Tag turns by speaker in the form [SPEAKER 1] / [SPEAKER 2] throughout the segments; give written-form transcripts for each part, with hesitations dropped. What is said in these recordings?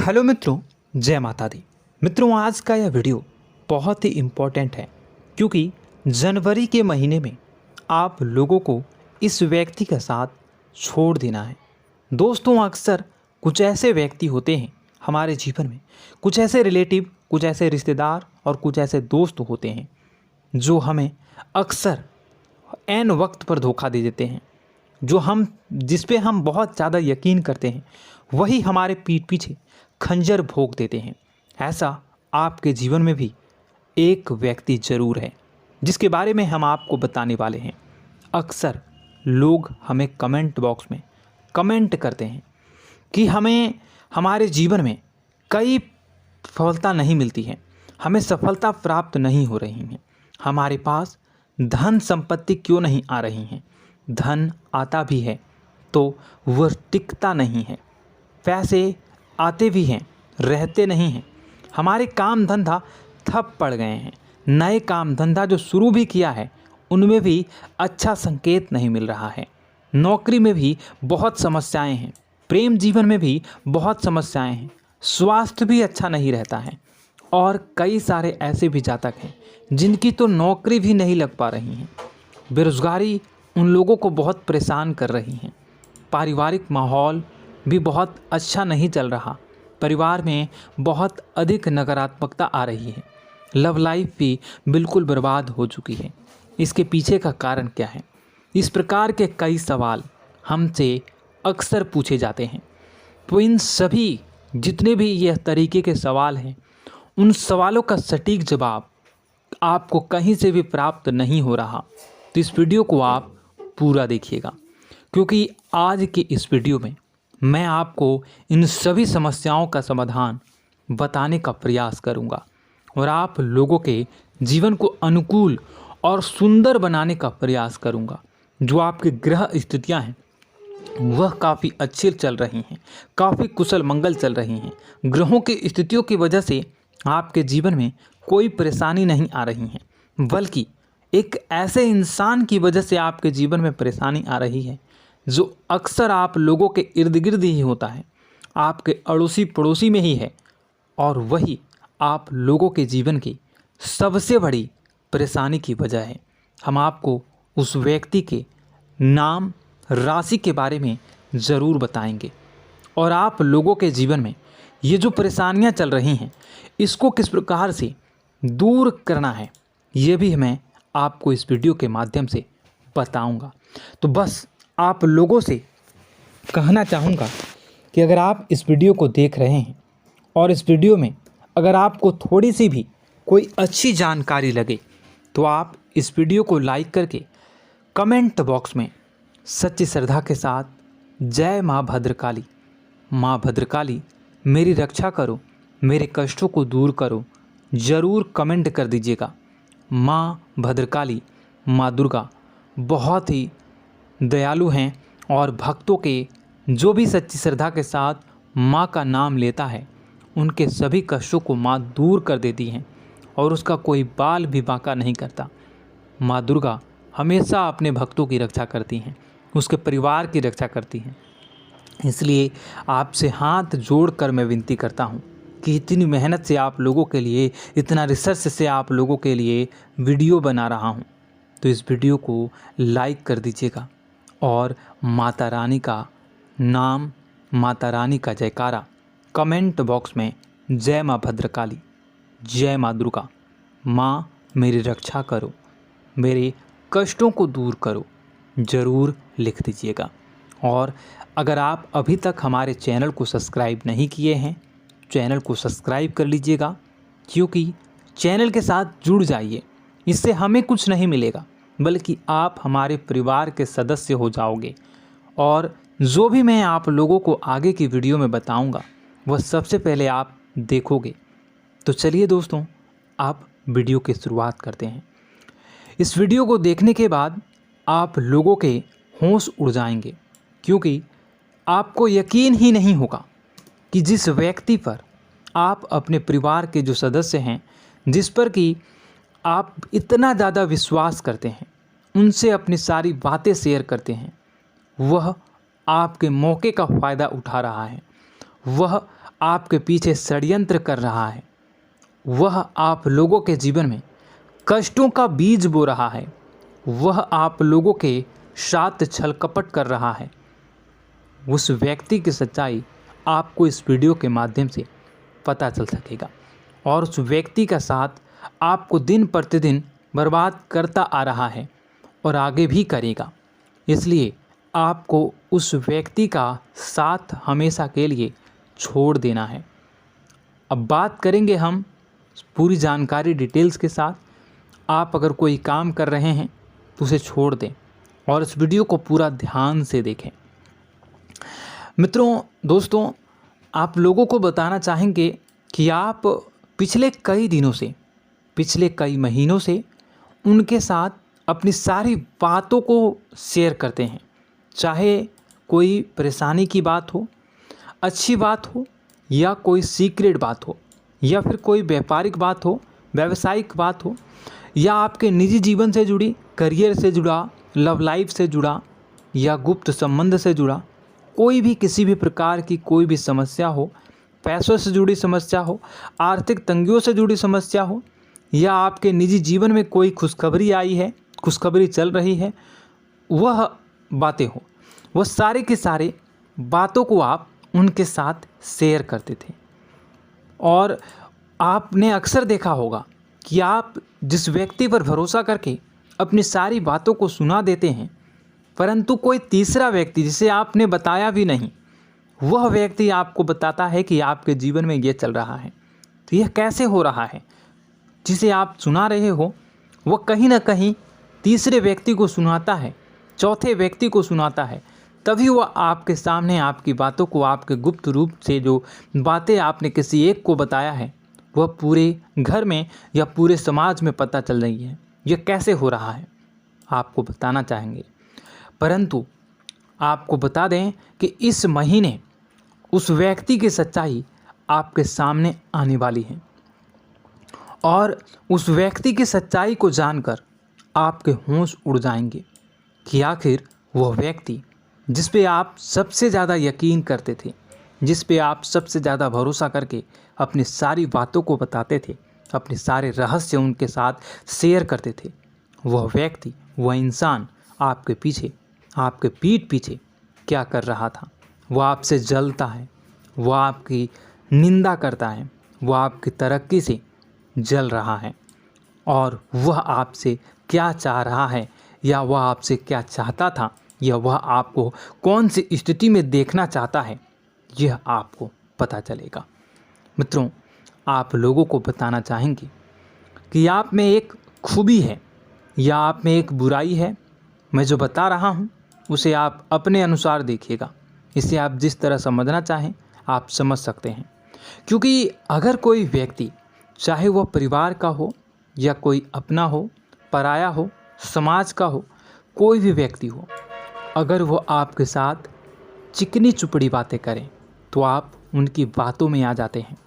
[SPEAKER 1] Hello मित्रों, जय माता दी। मित्रों, आज का यह वीडियो बहुत ही इम्पोर्टेंट है क्योंकि जनवरी के महीने में आप लोगों को इस व्यक्ति का साथ छोड़ देना है। दोस्तों, अक्सर कुछ ऐसे व्यक्ति होते हैं हमारे जीवन में, कुछ ऐसे रिलेटिव, कुछ ऐसे रिश्तेदार और कुछ ऐसे दोस्त होते हैं जो हमें अक्सर ऐन वक्त पर धोखा दे देते हैं। जिस पे हम बहुत ज़्यादा यकीन करते हैं वही हमारे पीठ पीछे खंजर भोंक देते हैं। ऐसा आपके जीवन में भी एक व्यक्ति ज़रूर है जिसके बारे में हम आपको बताने वाले हैं। अक्सर लोग हमें कमेंट बॉक्स में कमेंट करते हैं कि हमें हमारे जीवन में कई सफलता नहीं मिलती है, हमें सफलता प्राप्त नहीं हो रही है, हमारे पास धन संपत्ति क्यों नहीं आ रही हैं, धन आता भी है तो वह टिकता नहीं है, पैसे आते भी हैं रहते नहीं हैं, हमारे काम धंधा ठप पड़ गए हैं, नए काम धंधा जो शुरू भी किया है उनमें भी अच्छा संकेत नहीं मिल रहा है, नौकरी में भी बहुत समस्याएं हैं, प्रेम जीवन में भी बहुत समस्याएं हैं, स्वास्थ्य भी अच्छा नहीं रहता है और कई सारे ऐसे भी जातक हैं जिनकी तो नौकरी भी नहीं लग पा रही हैं। बेरोज़गारी उन लोगों को बहुत परेशान कर रही हैं। पारिवारिक माहौल भी बहुत अच्छा नहीं चल रहा, परिवार में बहुत अधिक नकारात्मकता आ रही है, लव लाइफ भी बिल्कुल बर्बाद हो चुकी है। इसके पीछे का कारण क्या है? इस प्रकार के कई सवाल हमसे अक्सर पूछे जाते हैं। तो इन सभी जितने भी यह तरीके के सवाल हैं, उन सवालों का सटीक जवाब आपको कहीं से भी प्राप्त नहीं हो रहा। तो इस वीडियो को आप पूरा देखिएगा क्योंकि आज के इस वीडियो में मैं आपको इन सभी समस्याओं का समाधान बताने का प्रयास करूंगा और आप लोगों के जीवन को अनुकूल और सुंदर बनाने का प्रयास करूंगा। जो आपकी ग्रह स्थितियां हैं वह काफ़ी अच्छी चल रही हैं, काफ़ी कुशल मंगल चल रही हैं। ग्रहों की स्थितियों की वजह से आपके जीवन में कोई परेशानी नहीं आ रही है, बल्कि एक ऐसे इंसान की वजह से आपके जीवन में परेशानी आ रही है जो अक्सर आप लोगों के इर्द गिर्द ही होता है, आपके अड़ोसी पड़ोसी में ही है और वही आप लोगों के जीवन की सबसे बड़ी परेशानी की वजह है। हम आपको उस व्यक्ति के नाम, राशि के बारे में ज़रूर बताएंगे और आप लोगों के जीवन में ये जो परेशानियां चल रही हैं इसको किस प्रकार से दूर करना है ये भी मैं आपको इस वीडियो के माध्यम से बताऊंगा। तो बस आप लोगों से कहना चाहूँगा कि अगर आप इस वीडियो को देख रहे हैं और इस वीडियो में अगर आपको थोड़ी सी भी कोई अच्छी जानकारी लगे तो आप इस वीडियो को लाइक करके कमेंट बॉक्स में सच्ची श्रद्धा के साथ जय माँ भद्रकाली, माँ भद्रकाली मेरी रक्षा करो, मेरे कष्टों को दूर करो ज़रूर कमेंट कर दीजिएगा। माँ भद्रकाली, माँ दुर्गा बहुत ही दयालु हैं और भक्तों के जो भी सच्ची श्रद्धा के साथ माँ का नाम लेता है उनके सभी कष्टों को माँ दूर कर देती हैं और उसका कोई बाल भी बांका नहीं करता। माँ दुर्गा हमेशा अपने भक्तों की रक्षा करती हैं, उसके परिवार की रक्षा करती हैं। इसलिए आपसे हाथ जोड़कर मैं विनती करता हूँ कि इतनी मेहनत से आप लोगों के लिए, इतना रिसर्च से आप लोगों के लिए वीडियो बना रहा हूँ, तो इस वीडियो को लाइक कर दीजिएगा और माता रानी का नाम, माता रानी का जयकारा कमेंट बॉक्स में जय माँ भद्रकाली, जय माँ दुर्गा, माँ मेरी रक्षा करो, मेरे कष्टों को दूर करो ज़रूर लिख दीजिएगा। और अगर आप अभी तक हमारे चैनल को सब्सक्राइब नहीं किए हैं, चैनल को सब्सक्राइब कर लीजिएगा क्योंकि चैनल के साथ जुड़ जाइए। इससे हमें कुछ नहीं मिलेगा बल्कि आप हमारे परिवार के सदस्य हो जाओगे और जो भी मैं आप लोगों को आगे की वीडियो में बताऊंगा वह सबसे पहले आप देखोगे। तो चलिए दोस्तों, आप वीडियो की शुरुआत करते हैं। इस वीडियो को देखने के बाद आप लोगों के होश उड़ जाएंगे क्योंकि आपको यकीन ही नहीं होगा कि जिस व्यक्ति पर आप अपने परिवार के जो सदस्य हैं, जिस पर कि आप इतना ज़्यादा विश्वास करते हैं, उनसे अपनी सारी बातें शेयर करते हैं, वह आपके मौके का फ़ायदा उठा रहा है, वह आपके पीछे षड्यंत्र कर रहा है, वह आप लोगों के जीवन में कष्टों का बीज बो रहा है, वह आप लोगों के साथ छल कपट कर रहा है, उस व्यक्ति की सच्चाई आपको इस वीडियो के माध्यम से पता चल सकेगा। और उस व्यक्ति का साथ आपको दिन प्रतिदिन बर्बाद करता आ रहा है और आगे भी करेगा। इसलिए आपको उस व्यक्ति का साथ हमेशा के लिए छोड़ देना है। अब बात करेंगे हम पूरी जानकारी डिटेल्स के साथ। आप अगर कोई काम कर रहे हैं तो उसे छोड़ दें और इस वीडियो को पूरा ध्यान से देखें। मित्रों, दोस्तों, आप लोगों को बताना चाहेंगे कि आप पिछले कई दिनों से, पिछले कई महीनों से उनके साथ अपनी सारी बातों को शेयर करते हैं। चाहे कोई परेशानी की बात हो, अच्छी बात हो, या कोई सीक्रेट बात हो, या फिर कोई व्यापारिक बात हो, व्यावसायिक बात हो, या आपके निजी जीवन से जुड़ी, करियर से जुड़ा, लव लाइफ से जुड़ा, या गुप्त संबंध से जुड़ा कोई भी, किसी भी प्रकार की कोई भी समस्या हो, पैसों से जुड़ी समस्या हो, आर्थिक तंगियों से जुड़ी समस्या हो, या आपके निजी जीवन में कोई खुशखबरी आई है, खुशखबरी चल रही है, वह बातें हो, वह सारे के सारे बातों को आप उनके साथ शेयर करते थे। और आपने अक्सर देखा होगा कि आप जिस व्यक्ति पर भरोसा करके अपनी सारी बातों को सुना देते हैं, परंतु कोई तीसरा व्यक्ति जिसे आपने बताया भी नहीं, वह व्यक्ति आपको बताता है कि आपके जीवन में ये चल रहा है। तो यह कैसे हो रहा है? जिसे आप सुना रहे हो वह कहीं ना कहीं तीसरे व्यक्ति को सुनाता है, चौथे व्यक्ति को सुनाता है, तभी वह आपके सामने आपकी बातों को, आपके गुप्त रूप से जो बातें आपने किसी एक को बताया है, वह पूरे घर में या पूरे समाज में पता चल रही है। यह कैसे हो रहा है आपको बताना चाहेंगे। परंतु आपको बता दें कि इस महीने उस व्यक्ति की सच्चाई आपके सामने आने वाली है और उस व्यक्ति की सच्चाई को जानकर आपके होश उड़ जाएंगे कि आखिर वह व्यक्ति जिस पे आप सबसे ज़्यादा यकीन करते थे, जिस पे आप सबसे ज़्यादा भरोसा करके अपनी सारी बातों को बताते थे, अपने सारे रहस्य उनके साथ शेयर करते थे, वह व्यक्ति, वह इंसान आपके पीछे, आपके पीठ पीछे क्या कर रहा था। वह आपसे जलता है, वह आपकी निंदा करता है, वह आपकी तरक्की से जल रहा है और वह आपसे क्या चाह रहा है, या वह आपसे क्या चाहता था, या वह आपको कौन सी स्थिति में देखना चाहता है, यह आपको पता चलेगा। मित्रों, आप लोगों को बताना चाहेंगे कि आप में एक खूबी है या आप में एक बुराई है। मैं जो बता रहा हूँ उसे आप अपने अनुसार देखिएगा। इसे आप जिस तरह समझना चाहें आप समझ सकते हैं। क्योंकि अगर कोई व्यक्ति, चाहे वह परिवार का हो या कोई अपना हो, पराया हो, समाज का हो, कोई भी व्यक्ति हो, अगर वह आपके साथ चिकनी चुपड़ी बातें करें तो आप उनकी बातों में आ जाते हैं।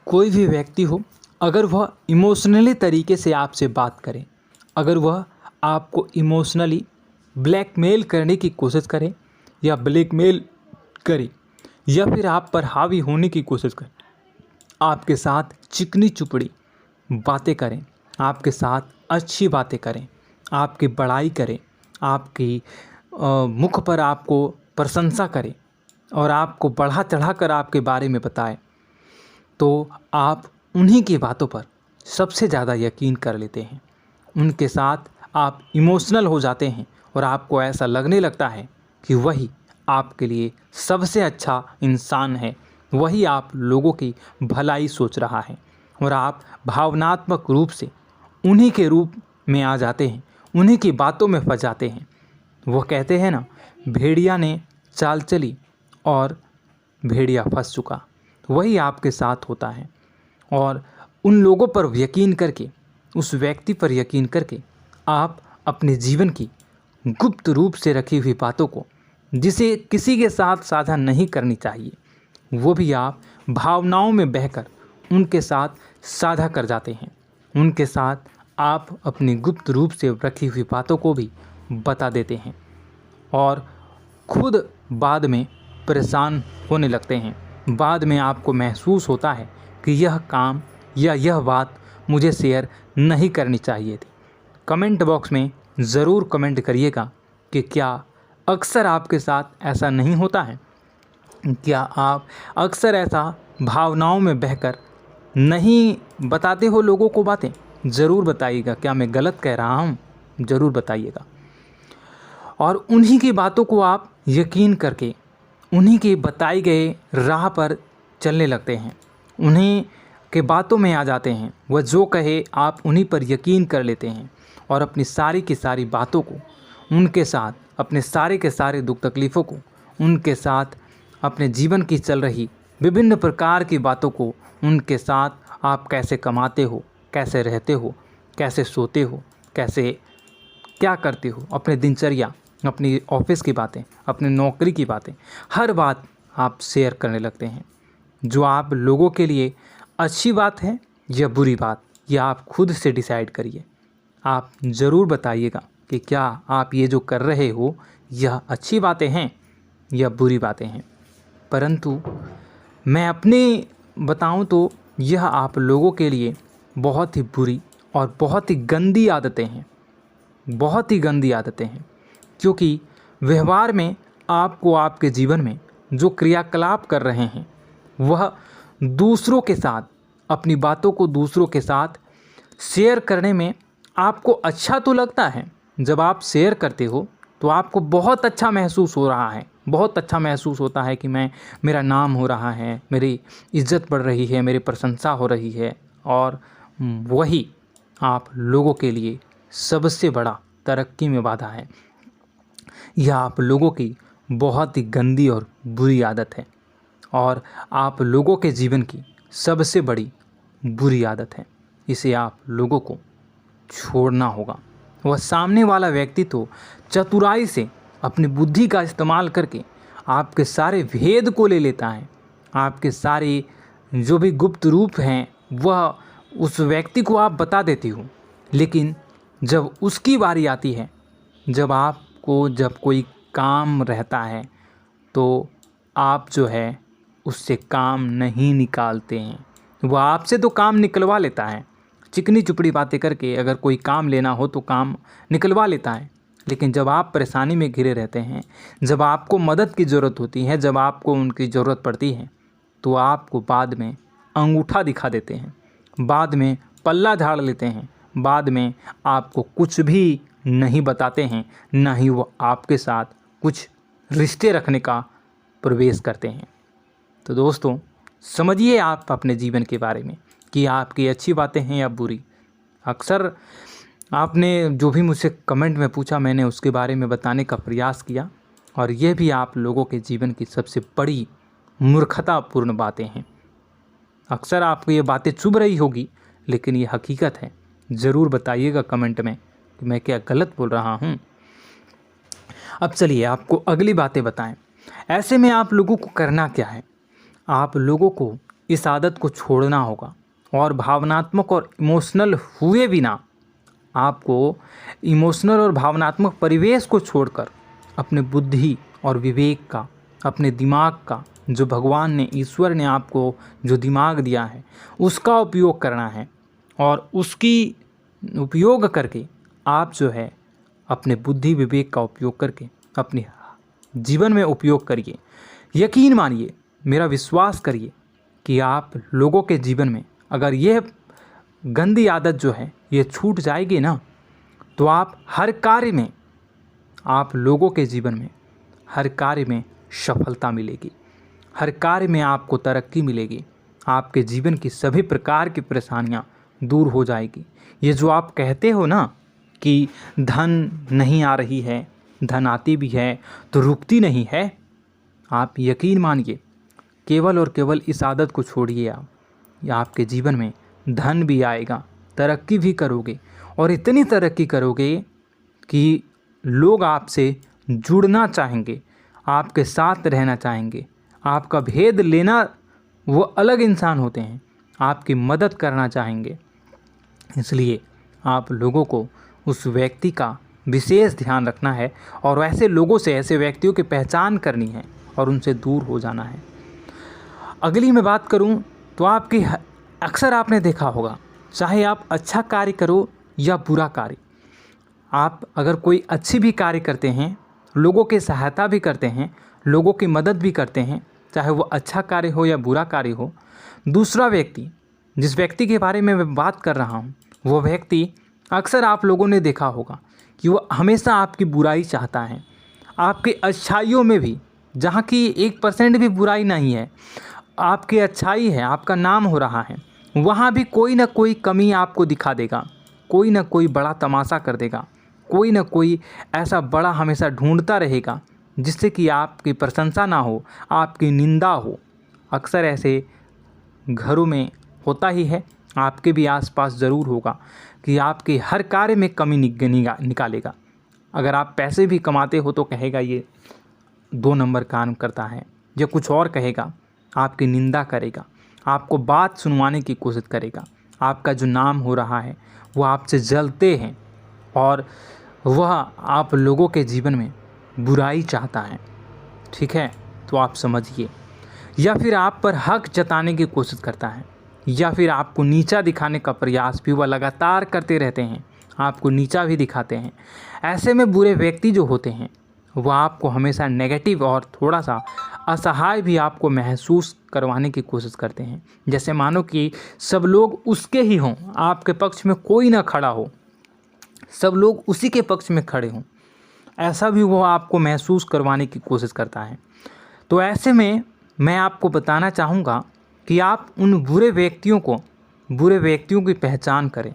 [SPEAKER 1] कोई भी व्यक्ति हो, अगर वह इमोशनली तरीके से आपसे बात करें, अगर वह आपको इमोशनली ब्लैकमेल करने की कोशिश करें या ब्लैकमेल करे या फिर आप पर हावी होने की कोशिश करें, आपके साथ चिकनी चुपड़ी बातें करें, आपके साथ अच्छी बातें करें, आपकी बड़ाई करें, आपकी मुख पर आपको प्रशंसा करें और आपको बढ़ा चढ़ा कर आपके बारे में बताए, तो आप उन्हीं की बातों पर सबसे ज़्यादा यकीन कर लेते हैं। उनके साथ आप इमोशनल हो जाते हैं और आपको ऐसा लगने लगता है कि वही आपके लिए सबसे अच्छा इंसान है, वही आप लोगों की भलाई सोच रहा है और आप भावनात्मक रूप से उन्हीं के रूप में आ जाते हैं, उन्हीं की बातों में फंस जाते हैं। वो कहते हैं ना, भेड़िया ने चाल चली और भेड़िया फंस चुका। वही आपके साथ होता है और उन लोगों पर यकीन करके, उस व्यक्ति पर यकीन करके आप अपने जीवन की गुप्त रूप से रखी हुई बातों को, जिसे किसी के साथ साझा नहीं करनी चाहिए, वो भी आप भावनाओं में बहकर उनके साथ साझा कर जाते हैं। उनके साथ आप अपनी गुप्त रूप से रखी हुई बातों को भी बता देते हैं और खुद बाद में परेशान होने लगते हैं, बाद में आपको महसूस होता है कि यह काम या यह बात मुझे शेयर नहीं करनी चाहिए थी। कमेंट बॉक्स में ज़रूर कमेंट करिएगा कि क्या अक्सर आपके साथ ऐसा नहीं होता है? क्या आप अक्सर ऐसा भावनाओं में बहकर नहीं बताते हो लोगों को बातें? ज़रूर बताइएगा। क्या मैं गलत कह रहा हूँ? ज़रूर बताइएगा। और उन्हीं की बातों को आप यकीन करके उन्हीं के बताए गए राह पर चलने लगते हैं, उन्हीं के बातों में आ जाते हैं। वह जो कहे आप उन्हीं पर यकीन कर लेते हैं और अपनी सारी की सारी बातों को उनके साथ, अपने सारे के सारे दुख तकलीफ़ों को उनके साथ, अपने जीवन की चल रही विभिन्न प्रकार की बातों को उनके साथ, आप कैसे कमाते हो, कैसे रहते हो, कैसे सोते हो, कैसे क्या करते हो, अपने दिनचर्या, अपनी ऑफिस की बातें, अपनी नौकरी की बातें, हर बात आप शेयर करने लगते हैं। जो आप लोगों के लिए अच्छी बात है या बुरी बात, यह आप खुद से डिसाइड करिए। आप ज़रूर बताइएगा कि क्या आप ये जो कर रहे हो यह अच्छी बातें हैं या बुरी बातें हैं। परंतु मैं अपने बताऊं तो यह आप लोगों के लिए बहुत ही बुरी और बहुत ही गंदी आदतें हैं, बहुत ही गंदी आदतें हैं। क्योंकि व्यवहार में आपको आपके जीवन में जो क्रियाकलाप कर रहे हैं वह दूसरों के साथ, अपनी बातों को दूसरों के साथ शेयर करने में आपको अच्छा तो लगता है। जब आप शेयर करते हो तो आपको बहुत अच्छा महसूस हो रहा है, बहुत अच्छा महसूस होता है कि मेरा नाम हो रहा है, मेरी इज्जत बढ़ रही है, मेरी प्रशंसा हो रही है। और वही आप लोगों के लिए सबसे बड़ा तरक्की में बाधा है। यह आप लोगों की बहुत ही गंदी और बुरी आदत है और आप लोगों के जीवन की सबसे बड़ी बुरी आदत है। इसे आप लोगों को छोड़ना होगा। वह सामने वाला व्यक्ति तो चतुराई से अपनी बुद्धि का इस्तेमाल करके आपके सारे भेद को ले लेता है, आपके सारे जो भी गुप्त रूप हैं वह उस व्यक्ति को आप बता देती हो। लेकिन जब उसकी बारी आती है, जब कोई काम रहता है तो आप जो है उससे काम नहीं निकालते हैं। वह आपसे तो काम निकलवा लेता है, चिकनी चुपड़ी बातें करके अगर कोई काम लेना हो तो काम निकलवा लेता है। लेकिन जब आप परेशानी में घिरे रहते हैं, जब आपको मदद की ज़रूरत होती है, जब आपको उनकी ज़रूरत पड़ती है, तो आपको बाद में अंगूठा दिखा देते हैं, बाद में पल्ला झाड़ लेते हैं, बाद में आपको कुछ भी नहीं बताते हैं, ना ही वो आपके साथ कुछ रिश्ते रखने का प्रवेश करते हैं। तो दोस्तों, समझिए आप अपने जीवन के बारे में कि आपकी अच्छी बातें हैं या बुरी। अक्सर आपने जो भी मुझसे कमेंट में पूछा, मैंने उसके बारे में बताने का प्रयास किया और यह भी आप लोगों के जीवन की सबसे बड़ी मूर्खतापूर्ण बातें हैं। अक्सर आपको ये बातें चुभ रही होगी, लेकिन ये हकीकत है। ज़रूर बताइएगा कमेंट में कि मैं क्या गलत बोल रहा हूँ। अब चलिए आपको अगली बातें बताएं। ऐसे में आप लोगों को करना क्या है? आप लोगों को इस आदत को छोड़ना होगा और भावनात्मक और इमोशनल हुए बिना आपको इमोशनल और भावनात्मक परिवेश को छोड़कर अपने बुद्धि और विवेक का, अपने दिमाग का, जो भगवान ने, ईश्वर ने आपको जो दिमाग दिया है उसका उपयोग करना है। और उसकी उपयोग करके आप जो है अपने बुद्धि विवेक का उपयोग करके अपने जीवन में उपयोग करिए। यकीन मानिए, मेरा विश्वास करिए कि आप लोगों के जीवन में अगर यह गंदी आदत जो है ये छूट जाएगी ना, तो आप हर कार्य में, आप लोगों के जीवन में हर कार्य में सफलता मिलेगी, हर कार्य में आपको तरक्की मिलेगी, आपके जीवन की सभी प्रकार की परेशानियां दूर हो जाएगी। ये जो आप कहते हो ना कि धन नहीं आ रही है, धन आती भी है तो रुकती नहीं है, आप यकीन मानिए, केवल और केवल इस आदत को छोड़िए आप, या आपके जीवन में धन भी आएगा, तरक्की भी करोगे और इतनी तरक्की करोगे कि लोग आपसे जुड़ना चाहेंगे, आपके साथ रहना चाहेंगे, आपका भेद लेना, वो अलग इंसान होते हैं, आपकी मदद करना चाहेंगे। इसलिए आप लोगों को उस व्यक्ति का विशेष ध्यान रखना है और ऐसे लोगों से, ऐसे व्यक्तियों की पहचान करनी है और उनसे दूर हो जाना है। अगली मैं बात करूं तो आपकी अक्सर आपने देखा होगा, चाहे आप अच्छा कार्य करो या बुरा कार्य, आप अगर कोई अच्छी भी कार्य करते हैं, लोगों की सहायता भी करते हैं, लोगों की मदद भी करते हैं, चाहे वो अच्छा कार्य हो या बुरा कार्य हो, दूसरा व्यक्ति, जिस व्यक्ति के बारे में मैं बात कर रहा हूँ, वो व्यक्ति अक्सर आप लोगों ने देखा होगा कि वो हमेशा आपकी बुराई चाहता है। आपकी अच्छाइयों में भी, जहाँ की 1% भी बुराई नहीं है, आपकी अच्छाई है, आपका नाम हो रहा है, वहाँ भी कोई ना कोई कमी आपको दिखा देगा, कोई ना कोई बड़ा तमाशा कर देगा, कोई ना कोई ऐसा बड़ा हमेशा ढूंढता रहेगा जिससे कि आपकी प्रशंसा ना हो, आपकी निंदा हो। अक्सर ऐसे घरों में होता ही है, आपके भी आसपास ज़रूर होगा कि आपके हर कार्य में कमी निकालेगा। अगर आप पैसे भी कमाते हो तो कहेगा ये 2 नंबर काम करता है, या कुछ और कहेगा, आपकी निंदा करेगा, आपको बात सुनवाने की कोशिश करेगा। आपका जो नाम हो रहा है वो आपसे जलते हैं और वह आप लोगों के जीवन में बुराई चाहता है, ठीक है, तो आप समझिए। या फिर आप पर हक जताने की कोशिश करता है, या फिर आपको नीचा दिखाने का प्रयास भी वह लगातार करते रहते हैं, आपको नीचा भी दिखाते हैं। ऐसे में बुरे व्यक्ति जो होते हैं वह आपको हमेशा नेगेटिव और थोड़ा सा असहाय भी आपको महसूस करवाने की कोशिश करते हैं। जैसे मानो कि सब लोग उसके ही हों, आपके पक्ष में कोई ना खड़ा हो, सब लोग उसी के पक्ष में खड़े हों, ऐसा भी वो आपको महसूस करवाने की कोशिश करता है। तो ऐसे में मैं आपको बताना चाहूँगा कि आप उन बुरे व्यक्तियों की पहचान करें।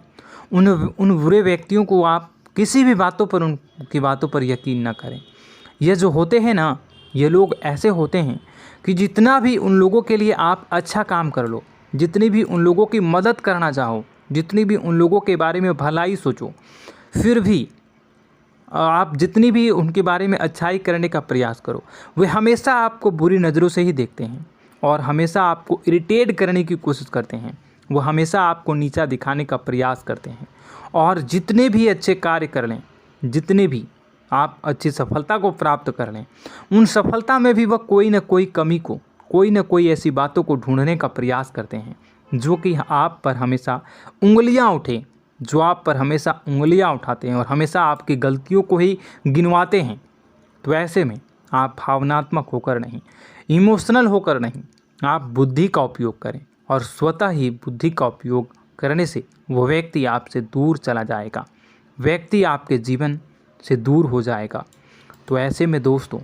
[SPEAKER 1] उन बुरे व्यक्तियों को आप किसी भी उनकी बातों पर यकीन न करें। ये जो होते हैं ना, ये लोग ऐसे होते हैं कि जितना भी उन लोगों के लिए आप अच्छा काम कर लो, जितनी भी उन लोगों की मदद करना चाहो, जितनी भी उन लोगों के बारे में भलाई सोचो, फिर भी आप जितनी भी उनके बारे में अच्छाई करने का प्रयास करो, वे हमेशा आपको बुरी नज़रों से ही देखते हैं और हमेशा आपको इरिटेट करने की कोशिश करते हैं। वो हमेशा आपको नीचा दिखाने का प्रयास करते हैं। और जितने भी अच्छे कार्य कर लें, जितने भी आप अच्छी सफलता को प्राप्त कर लें, उन सफलता में भी वह कोई ना कोई कमी को, कोई ना कोई ऐसी बातों को ढूंढने का प्रयास करते हैं जो कि आप पर हमेशा उंगलियां उठाते हैं और हमेशा आपकी गलतियों को ही गिनवाते हैं। तो ऐसे में आप भावनात्मक होकर नहीं, इमोशनल होकर नहीं, आप बुद्धि का उपयोग करें और स्वतः ही बुद्धि का उपयोग करने से वो व्यक्ति आपसे दूर चला जाएगा, व्यक्ति आपके जीवन से दूर हो जाएगा। तो ऐसे में दोस्तों,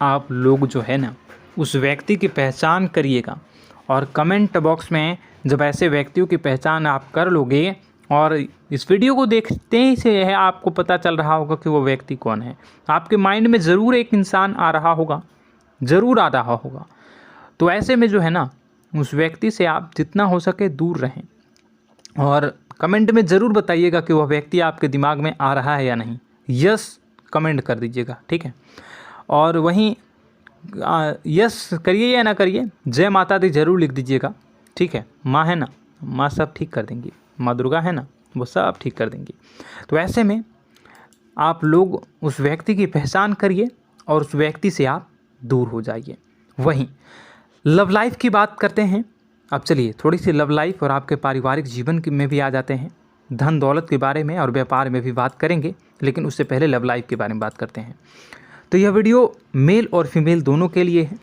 [SPEAKER 1] आप लोग जो है ना, उस व्यक्ति की पहचान करिएगा और कमेंट बॉक्स में जब ऐसे व्यक्तियों की पहचान आप कर लोगे और इस वीडियो को देखते ही से है आपको पता चल रहा होगा कि वो व्यक्ति कौन है, आपके माइंड में ज़रूर एक इंसान आ रहा होगा। तो ऐसे में जो है ना, उस व्यक्ति से आप जितना हो सके दूर रहें और कमेंट में ज़रूर बताइएगा कि वह व्यक्ति आपके दिमाग में आ रहा है या नहीं। यस कमेंट कर दीजिएगा, ठीक है। और वहीं यस करिए या ना करिए, जय माता दी ज़रूर लिख दीजिएगा, ठीक है। माँ है ना, माँ सब ठीक कर देंगी, माँ दुर्गा है ना, वो सब ठीक कर देंगी। तो ऐसे में आप लोग उस व्यक्ति की पहचान करिए और उस व्यक्ति से आप दूर हो जाइए। वहीं लव लाइफ की बात करते हैं। अब चलिए थोड़ी सी लव लाइफ और आपके पारिवारिक जीवन में भी आ जाते हैं। धन दौलत के बारे में और व्यापार में भी बात करेंगे, लेकिन उससे पहले लव लाइफ के बारे में बात करते हैं। तो यह वीडियो मेल और फीमेल दोनों के लिए है।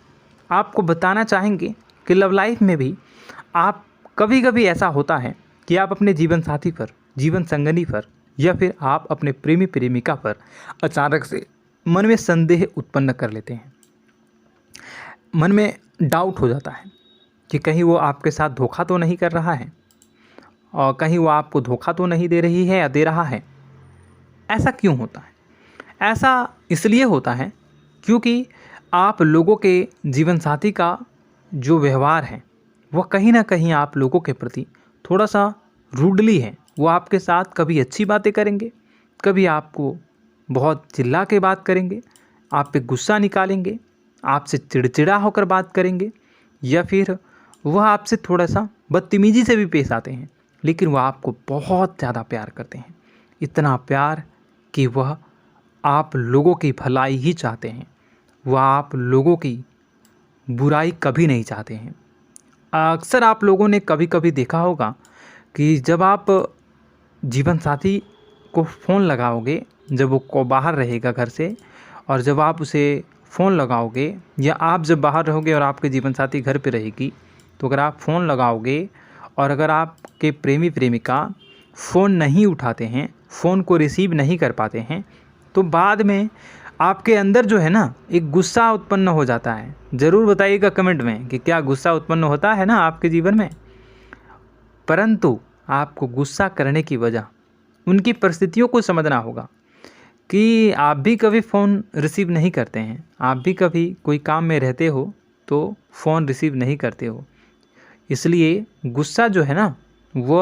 [SPEAKER 1] आपको बताना चाहेंगे कि लव लाइफ में भी आप कभी कभी ऐसा होता है कि आप अपने जीवन साथी पर, जीवन संगनी पर, या फिर आप अपने प्रेमी प्रेमिका पर अचानक से मन में संदेह उत्पन्न कर लेते हैं। मन में डाउट हो जाता है कि कहीं वो आपके साथ धोखा तो नहीं कर रहा है और कहीं वो आपको धोखा तो नहीं दे रही है या दे रहा है। ऐसा क्यों होता है? ऐसा इसलिए होता है क्योंकि आप लोगों के जीवन साथी का जो व्यवहार है वह कहीं ना कहीं आप लोगों के प्रति थोड़ा सा रूडली है। वो आपके साथ कभी अच्छी बातें करेंगे, कभी आपको बहुत चिल्ला के बात करेंगे, आप पे गुस्सा निकालेंगे, आपसे चिड़चिड़ा होकर बात करेंगे, या फिर वह आपसे थोड़ा सा बदतमीजी से भी पेश आते हैं। लेकिन वह आपको बहुत ज़्यादा प्यार करते हैं, इतना प्यार कि वह आप लोगों की भलाई ही चाहते हैं, वह आप लोगों की बुराई कभी नहीं चाहते हैं। अक्सर आप लोगों ने कभी कभी देखा होगा कि जब आप जीवन साथी को फ़ोन लगाओगे, जब वो को बाहर रहेगा घर से, और जब आप उसे फ़ोन लगाओगे, या आप जब बाहर रहोगे और आपके जीवन साथी घर पे रहेगी, तो अगर आप फ़ोन लगाओगे और अगर आपके प्रेमी प्रेमिका फ़ोन नहीं उठाते हैं, फ़ोन को रिसीव नहीं कर पाते हैं, तो बाद में आपके अंदर जो है ना एक गुस्सा उत्पन्न हो जाता है। ज़रूर बताइएगा कमेंट में कि क्या गुस्सा उत्पन्न होता है ना आपके जीवन में। परंतु आपको गुस्सा करने की वजह उनकी परिस्थितियों को समझना होगा कि आप भी कभी फ़ोन रिसीव नहीं करते हैं, आप भी कभी कोई काम में रहते हो तो फ़ोन रिसीव नहीं करते हो। इसलिए गुस्सा जो है ना वो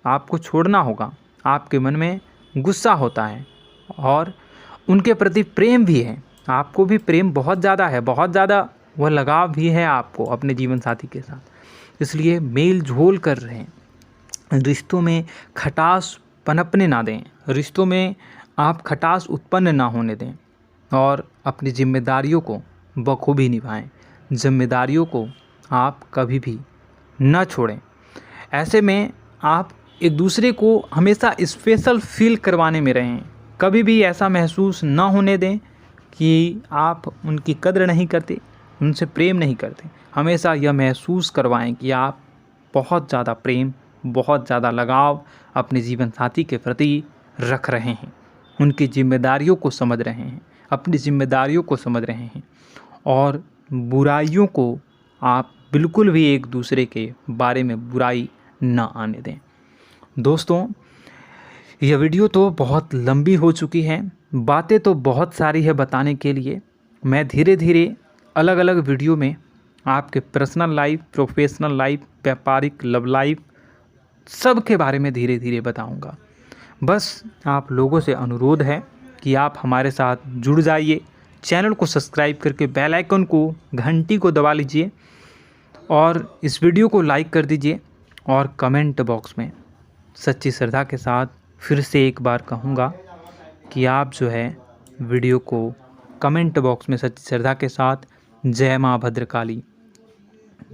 [SPEAKER 1] आपको छोड़ना होगा। आपके मन में गुस्सा होता है और उनके प्रति प्रेम भी है, आपको भी प्रेम बहुत ज़्यादा है, बहुत ज़्यादा वह लगाव भी है आपको अपने जीवन साथी के साथ। इसलिए मेल झोल कर रहे हैं, रिश्तों में खटास पनपने ना दें, रिश्तों में आप खटास उत्पन्न ना होने दें और अपनी जिम्मेदारियों को बखूबी निभाएं। जिम्मेदारियों को आप कभी भी न छोड़ें। ऐसे में आप एक दूसरे को हमेशा स्पेशल फील करवाने में रहें। कभी भी ऐसा महसूस ना होने दें कि आप उनकी कद्र नहीं करते, उनसे प्रेम नहीं करते। हमेशा यह महसूस करवाएं कि आप बहुत ज़्यादा प्रेम, बहुत ज़्यादा लगाव अपने जीवन साथी के प्रति रख रहे हैं, उनकी जिम्मेदारियों को समझ रहे हैं, अपनी जिम्मेदारियों को समझ रहे हैं और बुराइयों को आप बिल्कुल भी एक दूसरे के बारे में बुराई ना आने दें। दोस्तों, यह वीडियो तो बहुत लंबी हो चुकी है, बातें तो बहुत सारी है बताने के लिए। मैं धीरे धीरे अलग अलग वीडियो में आपके पर्सनल लाइफ, प्रोफेशनल लाइफ, व्यापारिक लव लाइफ सब के बारे में धीरे धीरे बताऊंगा। बस आप लोगों से अनुरोध है कि आप हमारे साथ जुड़ जाइए, चैनल को सब्सक्राइब करके बेल आइकन को, घंटी को दबा लीजिए और इस वीडियो को लाइक कर दीजिए। और कमेंट बॉक्स में सच्ची श्रद्धा के साथ फिर से एक बार कहूँगा कि आप जो है वीडियो को कमेंट बॉक्स में सच्ची श्रद्धा के साथ जय माँ भद्रकाली,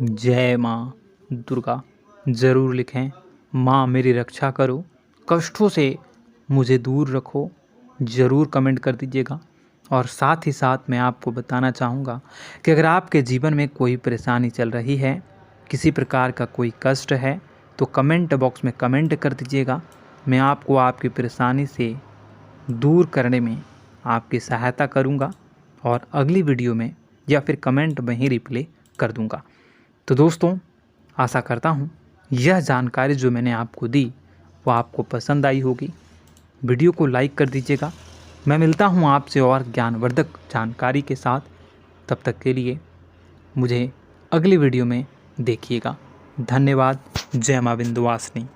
[SPEAKER 1] जय माँ दुर्गा ज़रूर लिखें। माँ मेरी रक्षा करो, कष्टों से मुझे दूर रखो, ज़रूर कमेंट कर दीजिएगा। और साथ ही साथ मैं आपको बताना चाहूँगा कि अगर आपके जीवन में कोई परेशानी चल रही है, किसी प्रकार का कोई कष्ट है, तो कमेंट बॉक्स में कमेंट कर दीजिएगा। मैं आपको आपकी परेशानी से दूर करने में आपकी सहायता करूँगा और अगली वीडियो में या फिर कमेंट में ही रिप्लाई कर दूँगा। तो दोस्तों, आशा करता हूँ यह जानकारी जो मैंने आपको दी वो आपको पसंद आई होगी। वीडियो को लाइक कर दीजिएगा। मैं मिलता हूँ आपसे और ज्ञानवर्धक जानकारी के साथ। तब तक के लिए मुझे अगली वीडियो में देखिएगा। धन्यवाद। जय माँ विंध्यवासिनी।